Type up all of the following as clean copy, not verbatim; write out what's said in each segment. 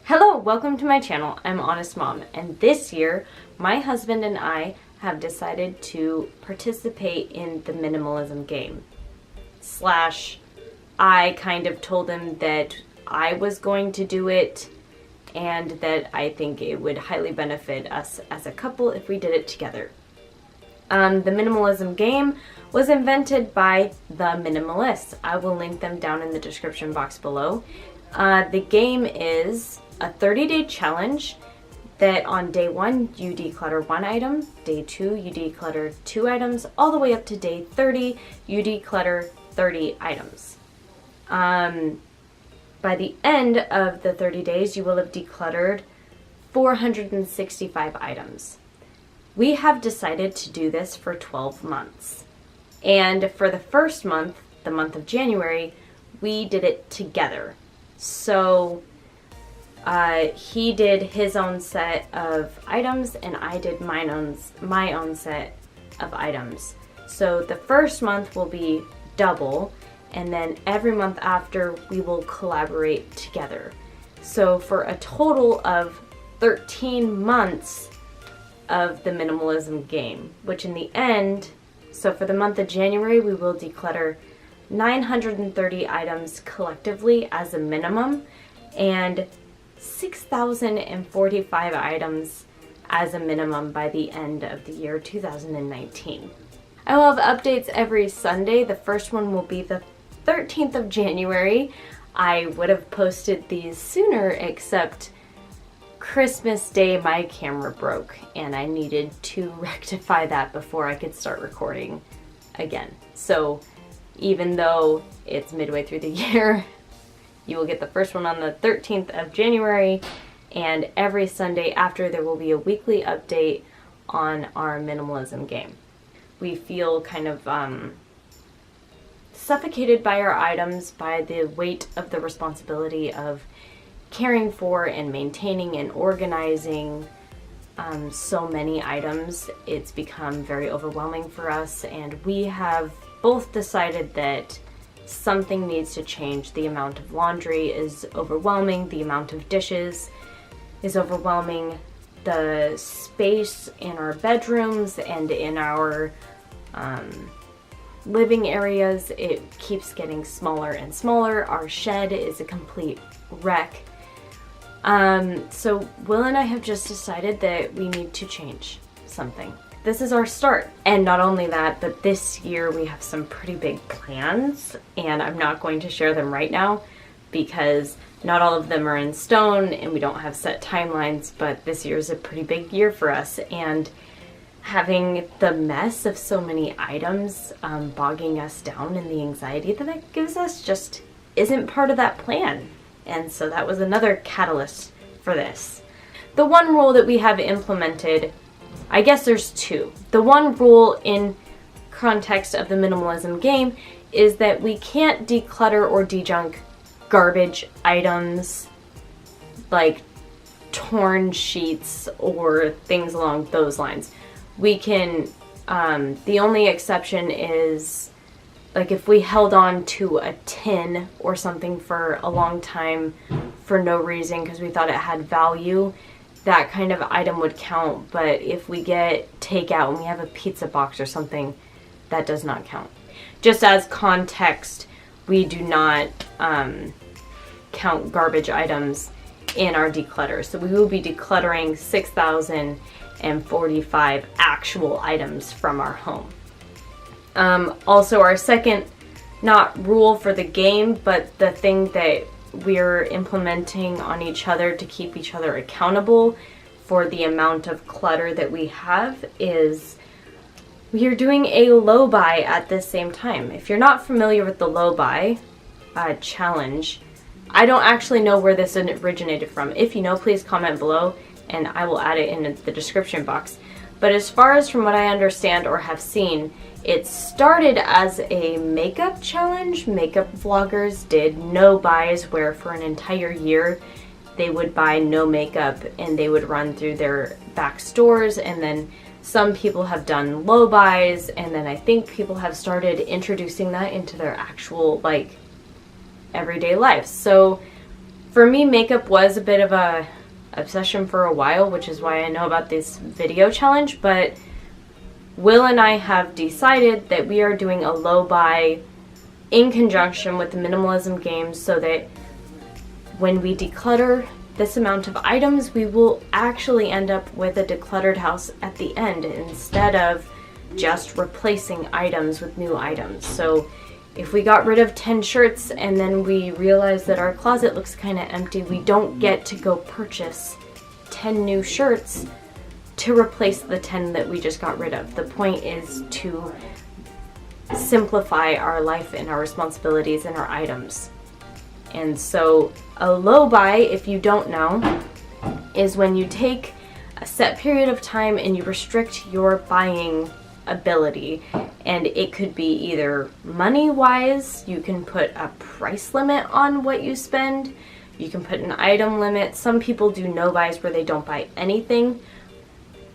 Hello, welcome to my channel. I'm Honest Mom, and this year my husband and I have decided to participate in the minimalism game. I kind of told him that I was going to do it and that I think it would highly benefit us as a couple if we did it together. The minimalism game was invented by the minimalists. I will link them down in the description box below. The game is a 30-day challenge that on day 1 you declutter 1 item, day 2 you declutter 2 items, all the way up to day 30 you declutter 30 items. By the end of the 30 days you will have decluttered 465 items. We have decided to do this for 12 months. And for the first month, the month of January, we did it together. So he did his own set of items and I did my own set of items. So the first month will be double, and then every month after we will collaborate together. So for a total of 13 months of the minimalism game, which in the end, so for the month of January we will declutter 930 items collectively as a minimum, and 6,045 items as a minimum by the end of the year 2019. I will have updates every Sunday. The first one will be the 13th of January. I would have posted these sooner, except Christmas Day my camera broke and I needed to rectify that before I could start recording again. So even though it's midway through the year, you will get the first one on the 13th of January, and every Sunday after there will be a weekly update on our minimalism game. We feel kind of suffocated by our items, by the weight of the responsibility of caring for and maintaining and organizing so many items. It's become very overwhelming for us, and we have both decided that something needs to change. The amount of laundry is overwhelming, the amount of dishes is overwhelming, the space in our bedrooms and in our living areas, it keeps getting smaller and smaller. Our shed is a complete wreck. So Will and I have just decided that we need to change something. This is our start. And not only that, but this year we have some pretty big plans, and I'm not going to share them right now because not all of them are in stone and we don't have set timelines, but this year is a pretty big year for us, and having the mess of so many items bogging us down and the anxiety that it gives us just isn't part of that plan. And so that was another catalyst for this. The one rule that we have implemented, I guess there's two. The one rule in context of the minimalism game is that we can't declutter or dejunk garbage items like torn sheets or things along those lines. We can, the only exception is like if we held on to a tin or something for a long time for no reason because we thought it had value, that kind of item would count. But if we get takeout and we have a pizza box or something, that does not count. Just as context, we do not count garbage items in our declutter. So we will be decluttering 6,045 actual items from our home. Also, our second, not rule for the game, but the thing that we're implementing on each other to keep each other accountable for the amount of clutter that we have, is we are doing a low buy at the same time. If you're not familiar with the low buy challenge, I don't actually know where this originated from. If you know, please comment below and I will add it in the description box. But as far as from what I understand or have seen, it started as a makeup challenge. Makeup vloggers did no buys, where for an entire year they would buy no makeup and they would run through their back stores, and then some people have done low buys, and then I think people have started introducing that into their actual like everyday life. So For me, makeup was a bit of a obsession for a while, which is why I know about this video challenge, but Will and I have decided that we are doing a low buy in conjunction with the Minimalism Game, so that when we declutter this amount of items, we will actually end up with a decluttered house at the end instead of just replacing items with new items. So if we got rid of 10 shirts and then we realize that our closet looks kind of empty, we don't get to go purchase 10 new shirts to replace the 10 that we just got rid of. The point is to simplify our life and our responsibilities and our items. And so a low buy, if you don't know, is when you take a set period of time and you restrict your buying ability. And it could be either money-wise, you can put a price limit on what you spend, you can put an item limit. Some people do no buys where they don't buy anything.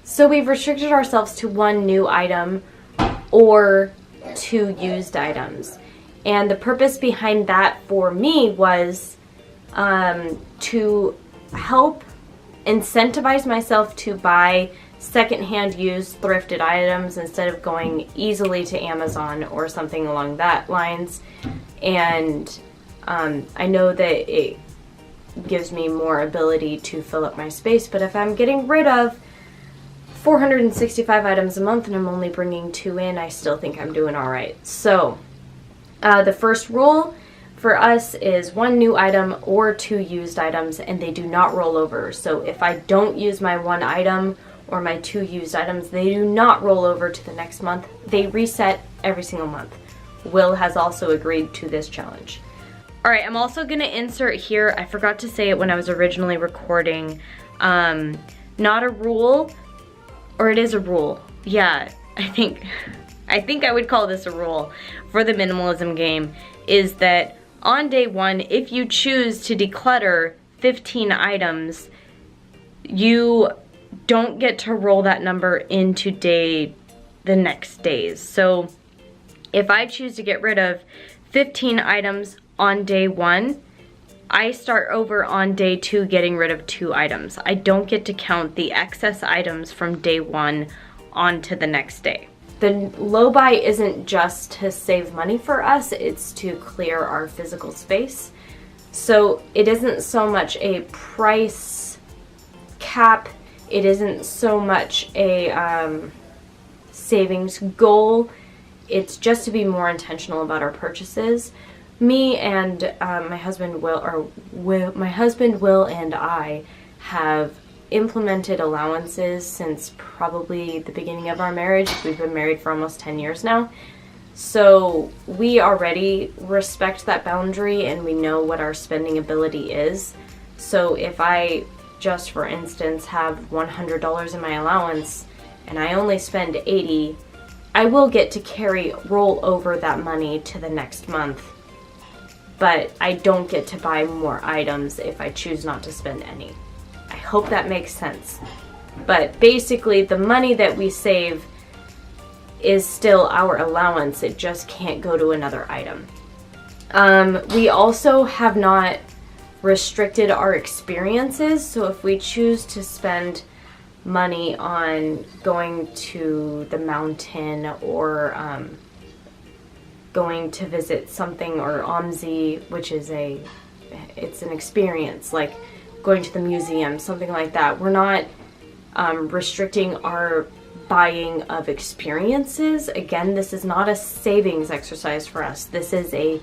So we've restricted ourselves to 1 new item or 2 used items. And the purpose behind that for me was to help incentivize myself to buy secondhand used thrifted items instead of going easily to Amazon or something along that lines. And I know that it gives me more ability to fill up my space, but if I'm getting rid of 465 items a month and I'm only bringing 2 in, I still think I'm doing all right. So the first rule for us is 1 new item or 2 used items, and they do not roll over. So if I don't use my 1 item or my 2 used items, they do not roll over to the next month. They reset every single month. Will has also agreed to this challenge. All right, I'm also gonna insert here, I forgot to say it when I was originally recording, not a rule, or it is a rule. Yeah, I think I would call this a rule for the Minimalism Game, is that on day 1, if you choose to declutter 15 items, you don't get to roll that number into the next days. So if I choose to get rid of 15 items on day 1, I start over on day 2 getting rid of 2 items. I don't get to count the excess items from day 1 onto the next day. The low buy isn't just to save money for us, it's to clear our physical space. So it isn't so much a price cap, it isn't so much a savings goal, it's just to be more intentional about our purchases. Me and my husband Will and I have implemented allowances since probably the beginning of our marriage. We've been married for almost 10 years now. So we already respect that boundary and we know what our spending ability is. So if I just, for instance, have $100 in my allowance and I only spend $80, I will get to roll over that money to the next month. But I don't get to buy more items if I choose not to spend any. I hope that makes sense. But basically, the money that we save is still our allowance. It just can't go to another item. We also have not restricted our experiences. So if we choose to spend money on going to the mountain or going to visit something, or Aubri, which is it's an experience, like going to the museum, something like that. We're not restricting our buying of experiences. Again, this is not a savings exercise for us. This is a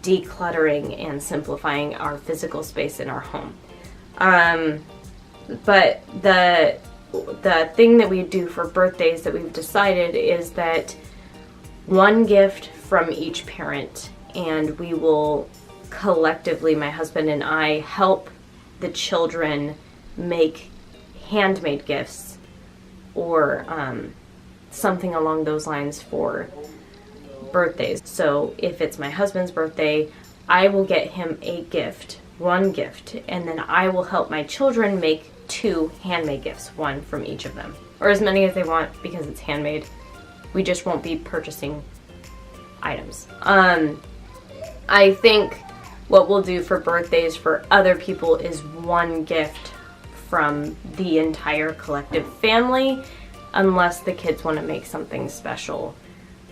decluttering and simplifying our physical space in our home. But the thing that we do for birthdays that we've decided is that 1 gift from each parent, and we will collectively, my husband and I, help the children make handmade gifts or something along those lines for birthdays. So if it's my husband's birthday, I will get him a gift, 1 gift, and then I will help my children make 2 handmade gifts, 1 from each of them, or as many as they want because it's handmade. We just won't be purchasing items. I think what we'll do for birthdays for other people is one gift from the entire collective family, unless the kids want to make something special.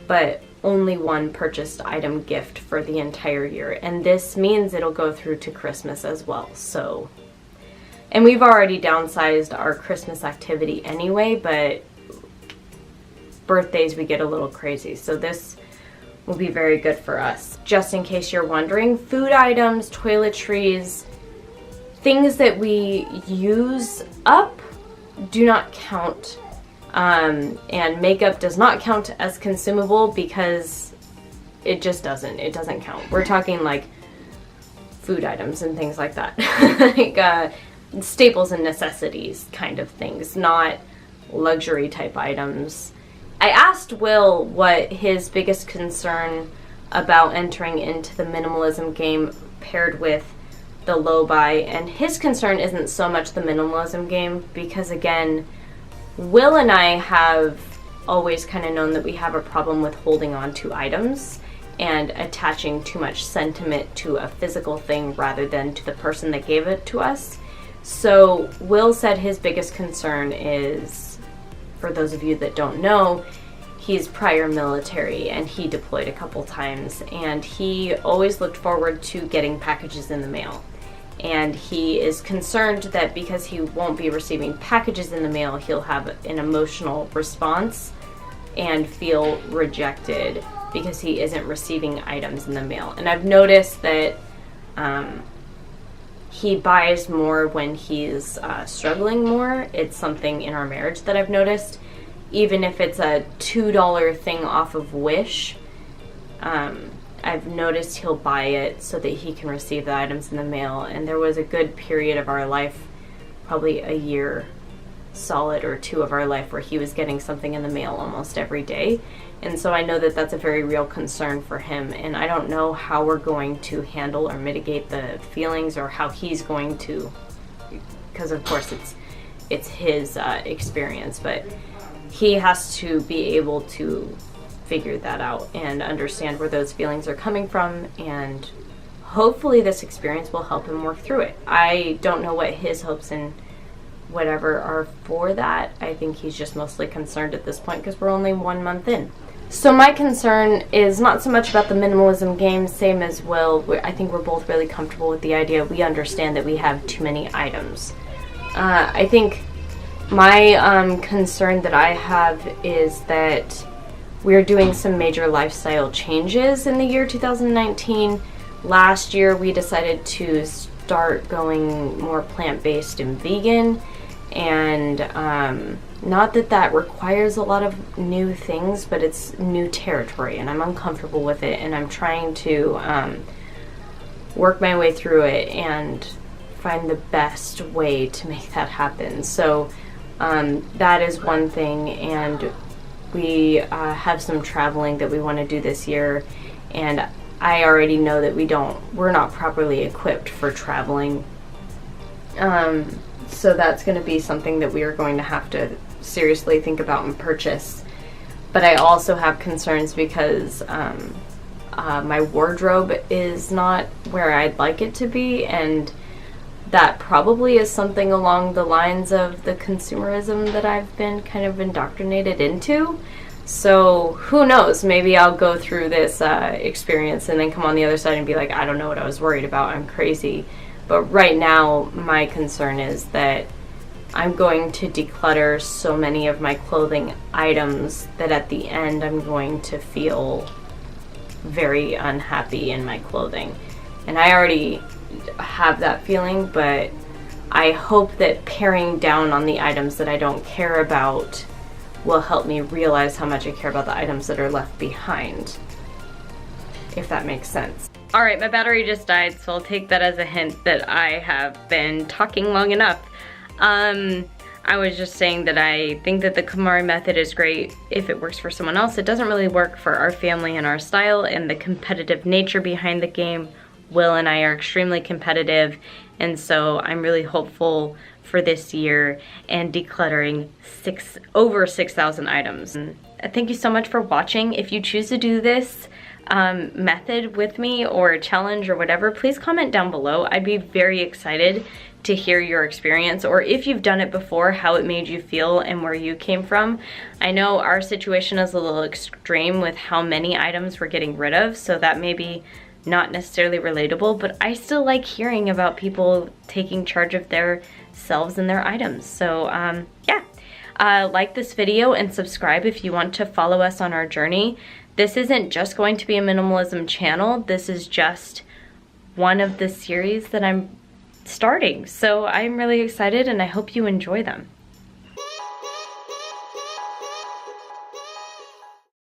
But only one purchased item gift for the entire year. And this means it'll go through to Christmas as well. So, and we've already downsized our Christmas activity anyway, but birthdays we get a little crazy. So this will be very good for us. Just in case you're wondering, food items, toiletries, things that we use up do not count. And makeup does not count as consumable because it just doesn't. It doesn't count. We're talking like food items and things like that. Like staples and necessities kind of things, not luxury type items. I asked Will what his biggest concern about entering into the minimalism game paired with the low buy, and his concern isn't so much the minimalism game because, again, Will and I have always kind of known that we have a problem with holding on to items and attaching too much sentiment to a physical thing rather than to the person that gave it to us. So Will said his biggest concern is, for those of you that don't know, he's prior military and he deployed a couple times, and he always looked forward to getting packages in the mail. And he is concerned that because he won't be receiving packages in the mail, he'll have an emotional response and feel rejected because he isn't receiving items in the mail. And I've noticed that he buys more when he's struggling more. It's something in our marriage that I've noticed. Even if it's a $2 thing off of Wish, I've noticed he'll buy it so that he can receive the items in the mail. And there was a good period of our life, probably a year solid or two of our life, where he was getting something in the mail almost every day. And so I know that that's a very real concern for him. And I don't know how we're going to handle or mitigate the feelings, or how he's going to, because of course it's his experience, but he has to be able to figure that out and understand where those feelings are coming from, and hopefully this experience will help him work through it. I don't know what his hopes and whatever are for that. I think he's just mostly concerned at this point because we're only 1 month in. So my concern is not so much about the minimalism game, same as Will. I think we're both really comfortable with the idea. We understand that we have too many items. I think my concern that I have is that we're doing some major lifestyle changes in the year 2019. Last year we decided to start going more plant-based and vegan, and not that that requires a lot of new things, but it's new territory and I'm uncomfortable with it, and I'm trying to work my way through it and find the best way to make that happen. So that is one thing, and we have some traveling that we want to do this year, and I already know that we're not properly equipped for traveling. So that's going to be something that we are going to have to seriously think about and purchase. But I also have concerns because my wardrobe is not where I'd like it to be, and that probably is something along the lines of the consumerism that I've been kind of indoctrinated into. So who knows, maybe I'll go through this experience and then come on the other side and be like, I don't know what I was worried about, I'm crazy. But right now my concern is that I'm going to declutter so many of my clothing items that at the end I'm going to feel very unhappy in my clothing. And I already have that feeling, but I hope that paring down on the items that I don't care about will help me realize how much I care about the items that are left behind, if that makes sense. Alright, my battery just died, so I'll take that as a hint that I have been talking long enough. I was just saying that I think that the KonMari method is great if it works for someone else. It doesn't really work for our family and our style and the competitive nature behind the game. Will and I are extremely competitive, and so I'm really hopeful for this year and decluttering over 6,000 items. Thank you so much for watching. If you choose to do this, method with me or challenge or whatever, please comment down below. I'd be very excited to hear your experience, or if you've done it before, how it made you feel and where you came from. I know our situation is a little extreme with how many items we're getting rid of, so that may be not necessarily relatable, but I still like hearing about people taking charge of their selves and their items. So yeah, like this video and subscribe if you want to follow us on our journey. This isn't just going to be a minimalism channel, this is just one of the series that I'm starting. So I'm really excited and I hope you enjoy them.